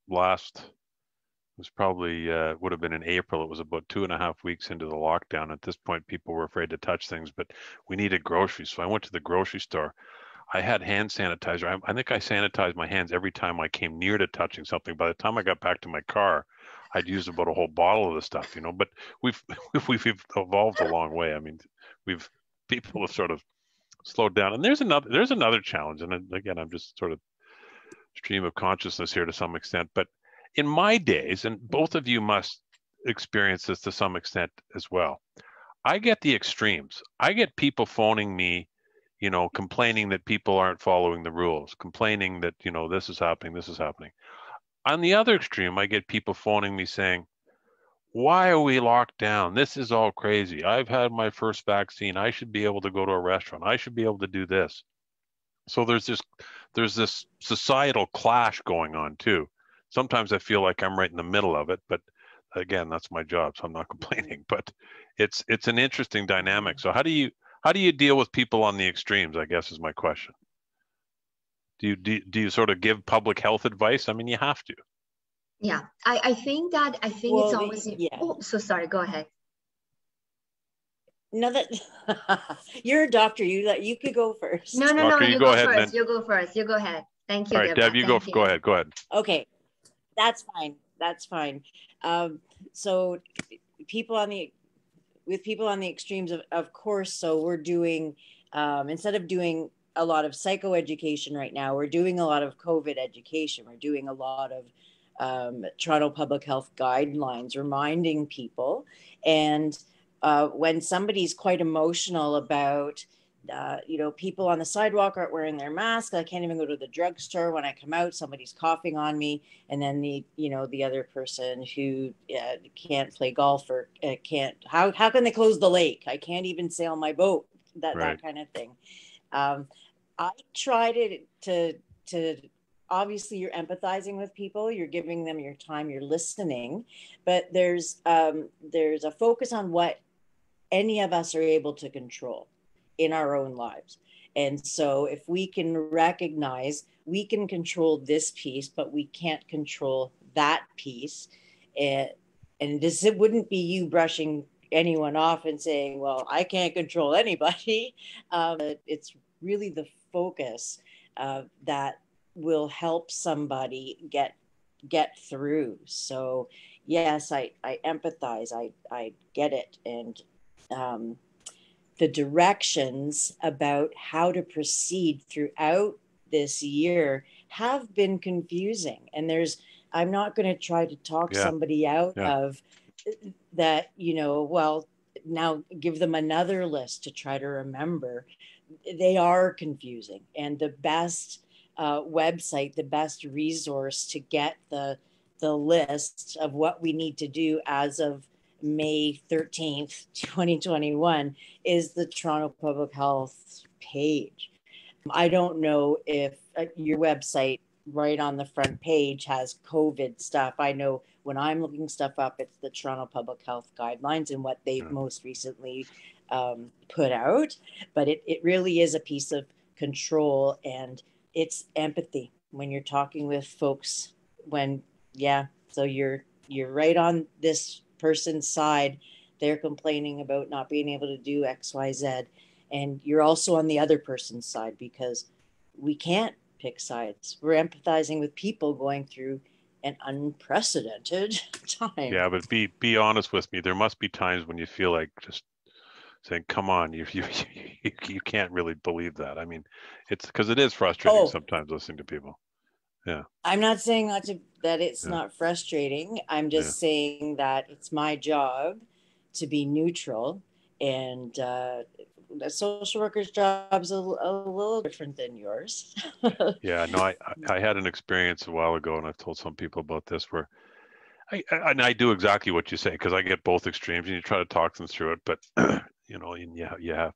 it was probably, would have been in April. It was about 2.5 weeks into the lockdown. At this point, people were afraid to touch things, but we needed groceries. So I went to the grocery store. I had hand sanitizer. I think I sanitized my hands every time I came near to touching something. By the time I got back to my car, I'd used about a whole bottle of the stuff, but we've evolved a long way. I mean, people have sort of slowed down. And there's another challenge. And again, I'm just sort of stream of consciousness here to some extent. But in my days, and both of you must experience this to some extent as well, I get the extremes. I get people phoning me, complaining that people aren't following the rules, complaining that, this is happening, this is happening. On the other extreme, I get people phoning me saying, why are we locked down? This is all crazy. I've had my first vaccine. I should be able to go to a restaurant. I should be able to do this. So there's this societal clash going on too. Sometimes I feel like I'm right in the middle of it, but again, that's my job, so I'm not complaining. But it's an interesting dynamic. So how do you deal with people on the extremes, I guess is my question. Do you sort of give public health advice? I mean, you have to. Yeah, I think it's always. Yeah. Oh, so sorry. Go ahead. No, that you're a doctor. You could go first. No, Doctor, you go go ahead, first. You go first. You go ahead. Thank you, all right, Deborah. Deb, you Thank you. Go ahead. Go ahead. Okay, that's fine. That's fine. So people on the extremes of course. So we're doing instead of doing a lot of psychoeducation right now, we're doing a lot of COVID education. We're doing a lot of Toronto Public Health guidelines, reminding people. And when somebody's quite emotional about, people on the sidewalk aren't wearing their mask. I can't even go to the drugstore. When I come out, somebody's coughing on me. And then the other person who can't play golf or can't, how can they close the lake? I can't even sail my boat, that kind of thing. I try to obviously you're empathizing with people, you're giving them your time, you're listening, but there's a focus on what any of us are able to control in our own lives. And so if we can recognize we can control this piece, but we can't control that piece, and it wouldn't be you brushing anyone off and saying, well, I can't control anybody. It's really the focus that will help somebody get through. So yes, I empathize. I get it. And the directions about how to proceed throughout this year have been confusing. And I'm not going to try to talk somebody out of that, well, now give them another list to try to remember. They are confusing. And the best website, the best resource to get the list of what we need to do as of May 13th, 2021 is the Toronto Public Health page. I don't know if your website right on the front page has COVID stuff. I know when I'm looking stuff up, it's the Toronto Public Health guidelines and what they've most recently put out. But it really is a piece of control, and it's empathy when you're talking with folks. So you're right on this person's side. They're complaining about not being able to do X, Y, Z, and you're also on the other person's side because we can't pick sides. We're empathizing with people going through an unprecedented time. Yeah, but be honest with me. There must be times when you feel like just saying, "Come on, you can't really believe that." I mean, it's because it is frustrating sometimes listening to people. Yeah, I'm not saying that it's not frustrating. I'm just saying that it's my job to be neutral, and the social worker's job is a little different than yours. Yeah, no, I had an experience a while ago, and I've told some people about this where I do exactly what you say because I get both extremes, and you try to talk them through it, but and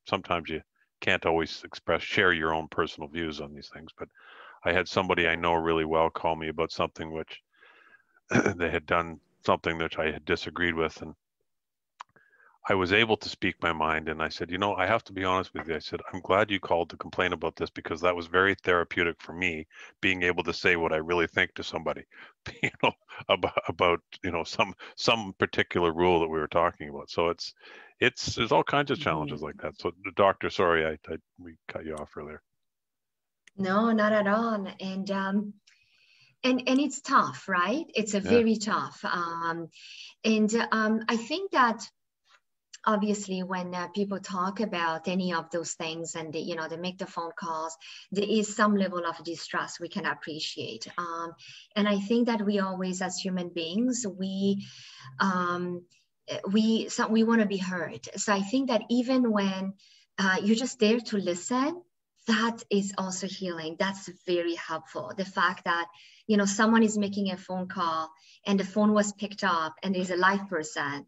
sometimes you can't always share your own personal views on these things. But I had somebody I know really well call me about something which they had done something that I had disagreed with, and I was able to speak my mind. And I said, I have to be honest with you. I said, I'm glad you called to complain about this because that was very therapeutic for me, being able to say what I really think to somebody, about some particular rule that we were talking about. So there's all kinds of challenges like that. So the doctor, sorry, we cut you off earlier. No, not at all. And it's tough, right? It's very tough. I think that obviously when people talk about any of those things and they make the phone calls, there is some level of distress we can appreciate. And I think that we always, as human beings, we want to be heard. So I think that even when you're just there to listen, that is also healing. That's very helpful. The fact that, you know, someone is making a phone call and the phone was picked up and there's a live person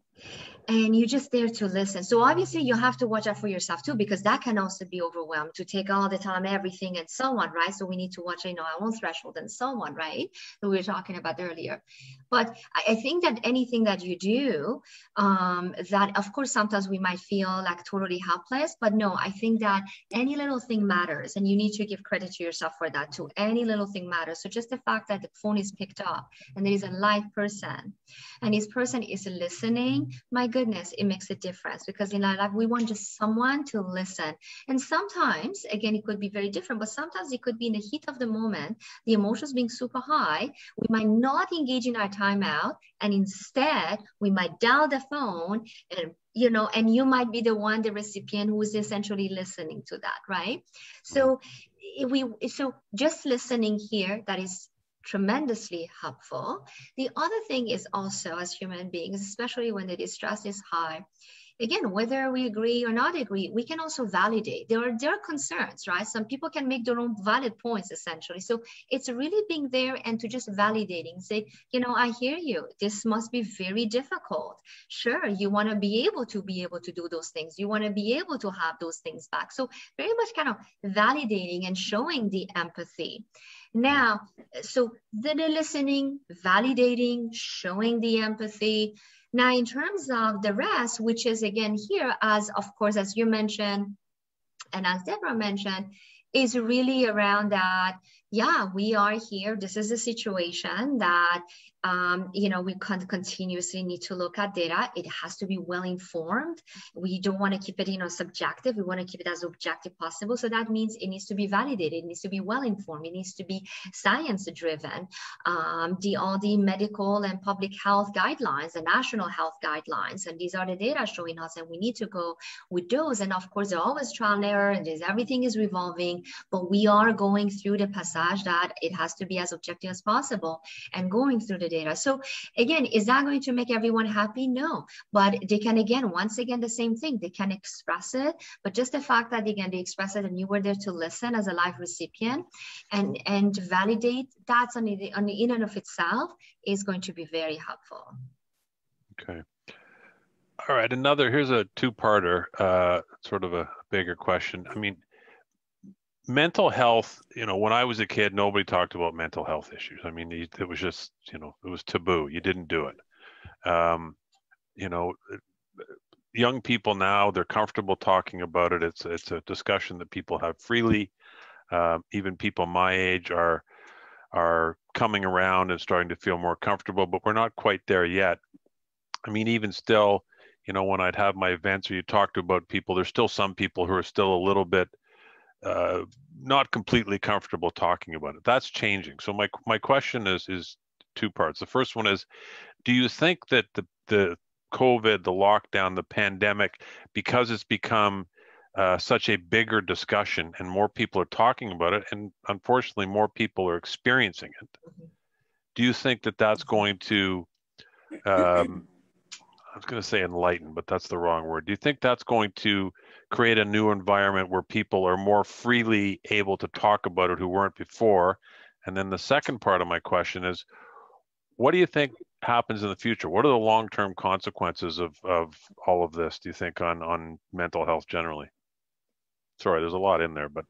and you're just there to listen. So obviously you have to watch out for yourself too, because that can also be overwhelmed to take all the time, everything and so on, right? So we need to watch, you know, our own threshold and so on, right? That we were talking about earlier. But I think that anything that you do, that of course, sometimes we might feel like totally helpless, but no, I think that any little thing matters and you need to give credit to yourself for that too. Any little thing matters. So just the fact that the phone is picked up and there is a live person and this person is listening, my goodness, it makes a difference, because in our life, we want just someone to listen. And sometimes, again, it could be very different, but sometimes it could be in the heat of the moment, the emotions being super high, we might not engage in our timeout, and instead we might dial the phone and, you know, and you might be the one, the recipient who is essentially listening to that, right? So so just listening here, that is tremendously helpful. The other thing is also, as human beings, especially when the distress is high, again, whether we agree or not agree, we can also validate. There are concerns, right? Some people can make their own valid points, essentially. So it's really being there and to just validating, say, you know, I hear you. This must be very difficult. Sure, you want to be able to do those things. You want to be able to have those things back. So very much kind of validating and showing the empathy. Now, so the listening, validating, showing the empathy. Now, in terms of the rest, which is again here, as of course, as you mentioned, and as Deborah mentioned, is really around that, yeah, we are here. This is a situation that, you know, we continuously need to look at data. It has to be well informed. We don't want to keep it, you know, subjective. We want to keep it as objective possible. So that means it needs to be validated. It needs to be well informed. It needs to be science driven. All the medical and public health guidelines, the national health guidelines, and these are the data showing us, and we need to go with those. And of course, they're always trial and error, and everything is revolving, but we are going through the passage that it has to be as objective as possible and going through the data. So again, is that going to make everyone happy? No, but they can, again, once again, the same thing, they can express it, but just the fact that again, they express it and you were there to listen as a live recipient and validate that on the in and of itself is going to be very helpful. Okay. All right, here's a two-parter, sort of a bigger question. I mean, mental health, you know, when I was a kid, nobody talked about mental health issues. I mean, it was just, you know, it was taboo. You didn't do it. You know, young people now, they're comfortable talking about it. It's a discussion that people have freely. Even people my age are coming around and starting to feel more comfortable, but we're not quite there yet. I mean, even still, you know, when I'd have my events or you talk to about people, there's still some people who are still a little bit not completely comfortable talking about it. That's changing. So my question is two parts. The first one is, do you think that the COVID, the lockdown, the pandemic, because it's become such a bigger discussion and more people are talking about it, and unfortunately more people are experiencing it, do you think that that's going to I was going to say enlighten, but that's the wrong word. Do you think that's going to create a new environment where people are more freely able to talk about it who weren't before? And then the second part of my question is, what do you think happens in the future? What are the long-term consequences of all of this, do you think, on mental health generally? Sorry, there's a lot in there, but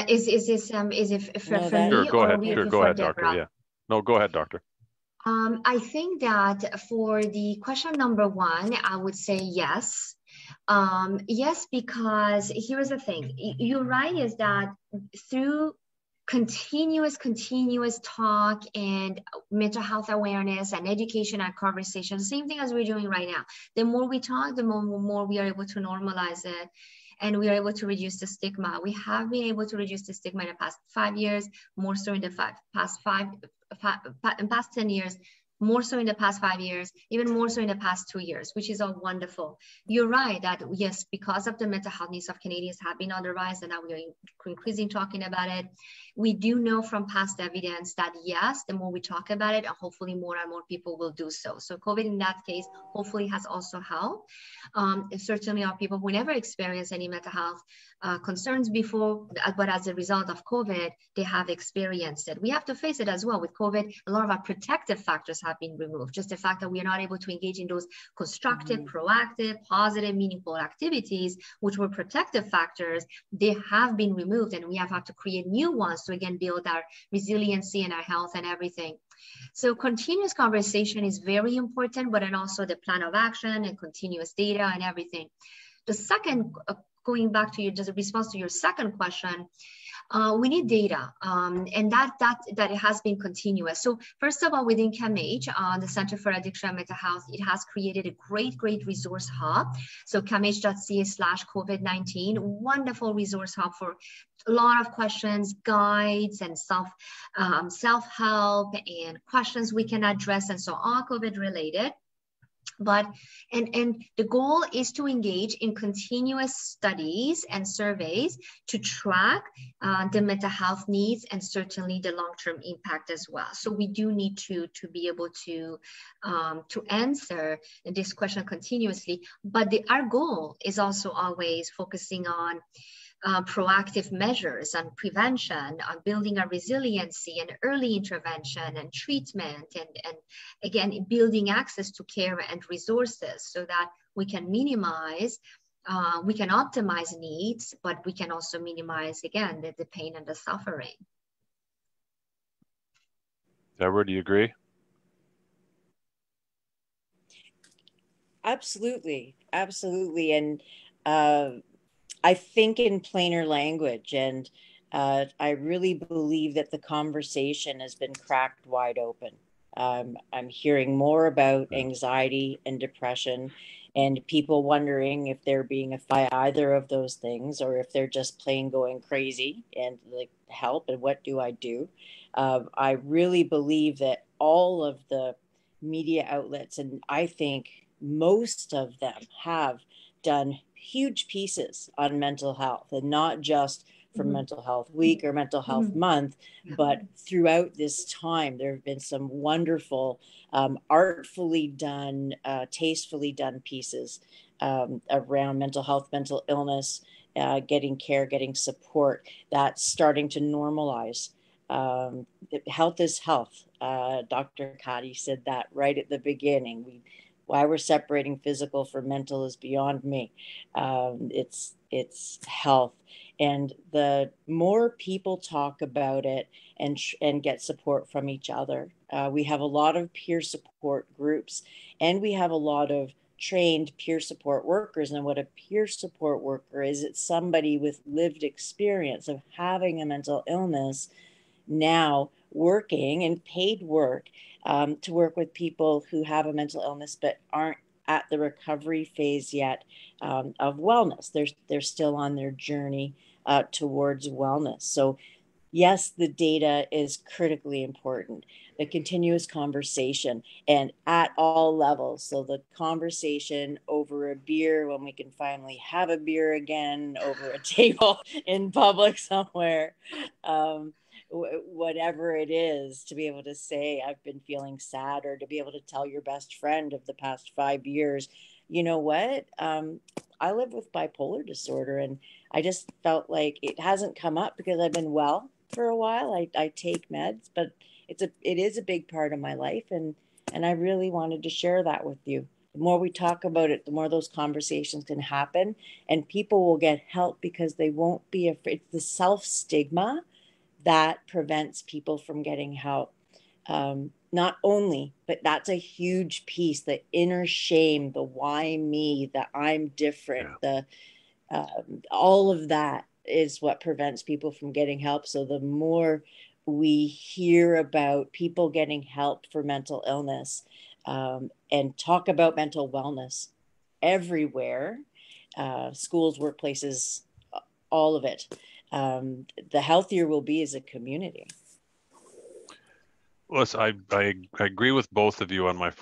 is it for me? Sure, go ahead. Or go ahead, Doctor. Yeah. No, go ahead, Doctor. I think that for the question number one, I would say yes. Yes, because here's the thing. You're right, is that through continuous talk and mental health awareness and education and conversation, same thing as we're doing right now. The more we talk, the more we are able to normalize it. And we are able to reduce the stigma. We have been able to reduce the stigma in the past 5 years, more so in the past 10 years, more so in the past 5 years, even more so in the past 2 years, which is all wonderful. You're right that yes, because of the mental health needs of Canadians have been on the rise, and now we are increasing talking about it. We do know from past evidence that yes, the more we talk about it, hopefully more and more people will do so. So COVID in that case, hopefully has also helped. Certainly our people who never experienced any mental health concerns before, but as a result of COVID, they have experienced it. We have to face it as well. With COVID, a lot of our protective factors have been removed. Just the fact that we are not able to engage in those constructive, proactive, positive, meaningful activities, which were protective factors, they have been removed, and we have had to create new ones to again build our resiliency and our health and everything. So continuous conversation is very important, but then also the plan of action and continuous data and everything. The second, going back to your just a response to your second question, we need data, and that it has been continuous. So first of all, within CAMH, the Center for Addiction and Mental Health, it has created a great resource hub. So camh.ca/COVID-19, wonderful resource hub for a lot of questions, guides, and self-help and questions we can address, and so all COVID related. But and the goal is to engage in continuous studies and surveys to track the mental health needs and certainly the long-term impact as well. So we do need to be able to answer this question continuously. But our goal is also always focusing on proactive measures on prevention, on building our resiliency and early intervention and treatment, and again, building access to care and resources so that we can minimize, we can optimize needs, but we can also minimize, again, the pain and the suffering. Deborah, do you agree? Absolutely. And I think in plainer language, and I really believe that the conversation has been cracked wide open. I'm hearing more about anxiety and depression, and people wondering if they're being affected by either of those things, or if they're just plain going crazy and like, help, and what do I do? I really believe that all of the media outlets, and I think most of them, have done huge pieces on mental health, and not just for Mental Health Week or Mental Health Month, but throughout this time, there have been some wonderful, artfully done, tastefully done pieces around mental health, mental illness, getting care, getting support. That's starting to normalize. Health is health. Dr. Katy said that right at the beginning. Why we're separating physical from mental is beyond me. It's health, and the more people talk about it and get support from each other. We have a lot of peer support groups, and we have a lot of trained peer support workers. And what a peer support worker is, it's somebody with lived experience of having a mental illness, now working in paid work to work with people who have a mental illness but aren't at the recovery phase yet of wellness. They're still on their journey towards wellness. So yes, the data is critically important. The continuous conversation, and at all levels. So the conversation over a beer when we can finally have a beer again, over a table in public somewhere. Whatever it is, to be able to say, I've been feeling sad, or to be able to tell your best friend of the past 5 years, you know what? I live with bipolar disorder, and I just felt like it hasn't come up because I've been well for a while. I take meds, but it is a big part of my life, and I really wanted to share that with you. The more we talk about it, the more those conversations can happen, and people will get help because they won't be afraid. It's the self-stigma that prevents people from getting help. Not only, but that's a huge piece, the inner shame, the why me, the I'm different, all of that is what prevents people from getting help. So the more we hear about people getting help for mental illness, and talk about mental wellness everywhere, schools, workplaces, all of it, the healthier we'll be as a community. Listen, I agree with both of you on my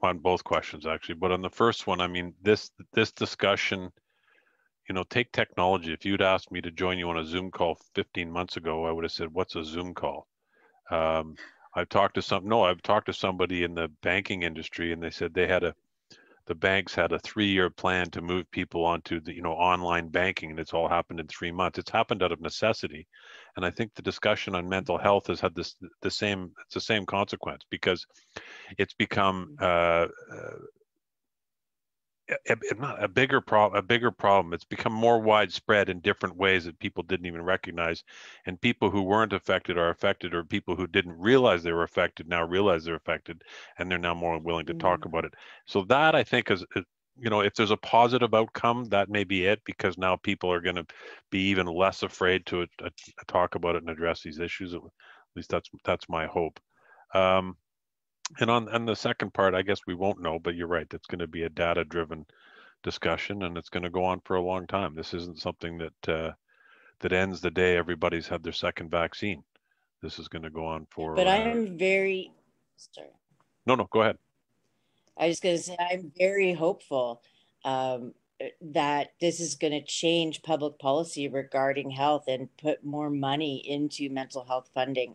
on both questions actually, but on the first one, I mean this discussion, take technology. If you'd asked me to join you on a Zoom call 15 months ago, I would have said, "What's a Zoom call?" Um, I've talked to somebody in the banking industry, and they said the banks had a 3-year plan to move people onto the online banking, and it's all happened in 3 months. It's happened out of necessity, and I think the discussion on mental health has had the same consequence, because it's become a bigger problem. It's become more widespread in different ways that people didn't even recognize, and people who weren't affected are affected, or people who didn't realize they were affected now realize they're affected, and they're now more willing to talk about it. So that, I think, is if there's a positive outcome, that may be it, because now people are going to be even less afraid to talk about it and address these issues. At least that's my hope. And on the second part, I guess we won't know, but you're right. That's going to be a data-driven discussion, and it's going to go on for a long time. This isn't something that ends the day everybody's had their second vaccine. This is going to go on for. But I'm very sorry. No, go ahead. I was going to say I'm very hopeful that this is going to change public policy regarding health and put more money into mental health funding.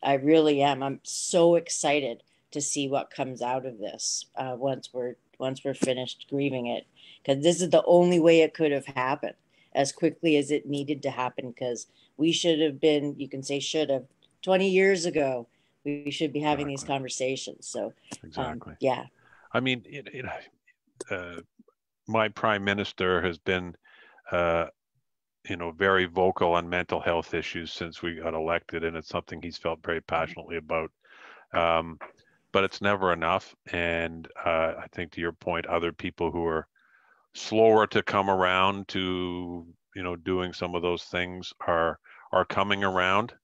I really am. I'm so excited to see what comes out of this once we're finished grieving it, because this is the only way it could have happened as quickly as it needed to happen, because we should have been, you can say should have, 20 years ago, we should be having these conversations. So exactly. Yeah. I mean, my prime minister has been very vocal on mental health issues since we got elected, and it's something he's felt very passionately about. But it's never enough. And I think, to your point, other people who are slower to come around to, doing some of those things are coming around.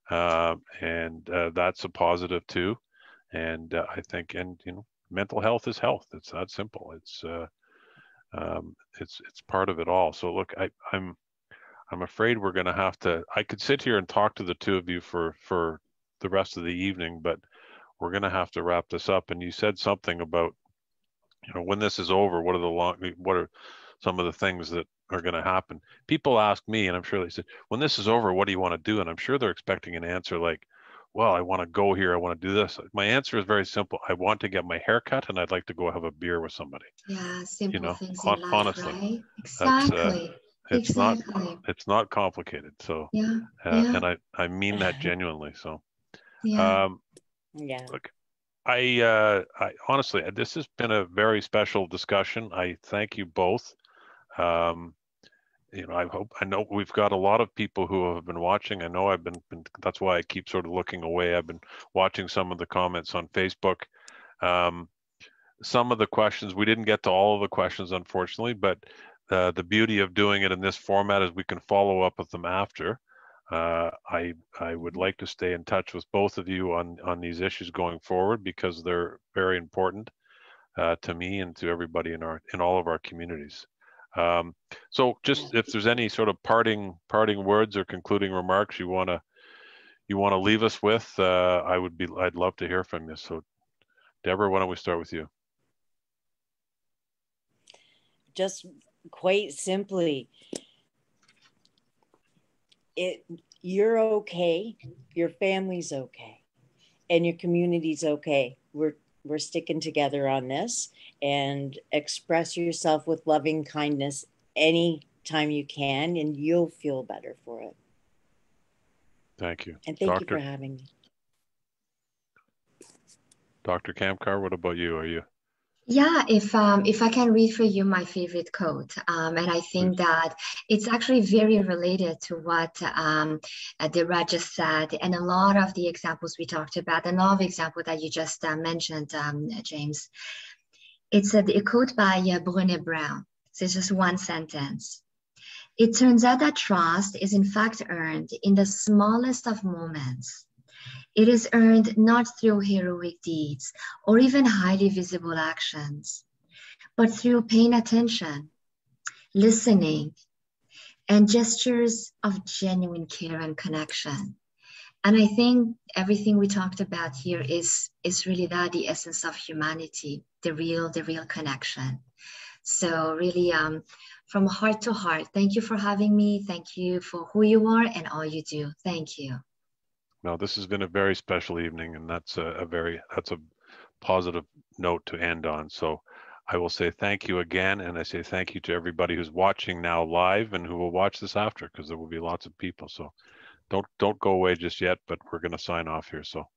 And that's a positive too. And I think, mental health is health. It's that simple. It's part of it all. So look, I'm afraid we're going to have to. I could sit here and talk to the two of you for the rest of the evening, but we're going to have to wrap this up. And you said something about, when this is over, what are some of the things that are going to happen? People ask me, and I'm sure they said, when this is over, what do you want to do? And I'm sure they're expecting an answer like, well, I want to go here, I want to do this. My answer is very simple. I want to get my hair cut, and I'd like to go have a beer with somebody. Yeah, simple things in life, honestly, right? Exactly. It's not complicated. So and I mean that genuinely. So look, I honestly, this has been a very special discussion. I thank you both. I know we've got a lot of people who have been watching. I know I've been that's why I keep sort of looking away. I've been watching some of the comments on Facebook. Some of the questions, we didn't get to all of the questions, unfortunately, but the beauty of doing it in this format is we can follow up with them after. I would like to stay in touch with both of you on these issues going forward, because they're very important to me and to everybody in all of our communities. So just if there's any sort of parting words or concluding remarks you want to leave us with, I'd love to hear from you. So Deborah, why don't we start with you? Just quite simply, you're okay, your family's okay, and your community's okay. We're sticking together on this, and express yourself with loving kindness anytime you can, and you'll feel better for it. Thank you. And thank you for having me. Dr. Kamkar, what about you? Are you? Yeah, if I can read for you my favorite quote, and I think that it's actually very related to what Deborah just said, and a lot of the examples we talked about, and a lot of examples that you just mentioned, James. It's a quote by Brené Brown. So it's just one sentence. It turns out that trust is in fact earned in the smallest of moments. It is earned not through heroic deeds or even highly visible actions, but through paying attention, listening, and gestures of genuine care and connection. And I think everything we talked about here is really that, the essence of humanity, the real connection. So really, from heart to heart, thank you for having me. Thank you for who you are and all you do. Thank you. No, this has been a very special evening, and that's a positive note to end on. So I will say thank you again, and I say thank you to everybody who's watching now live and who will watch this after, because there will be lots of people. So don't go away just yet, but we're going to sign off here. So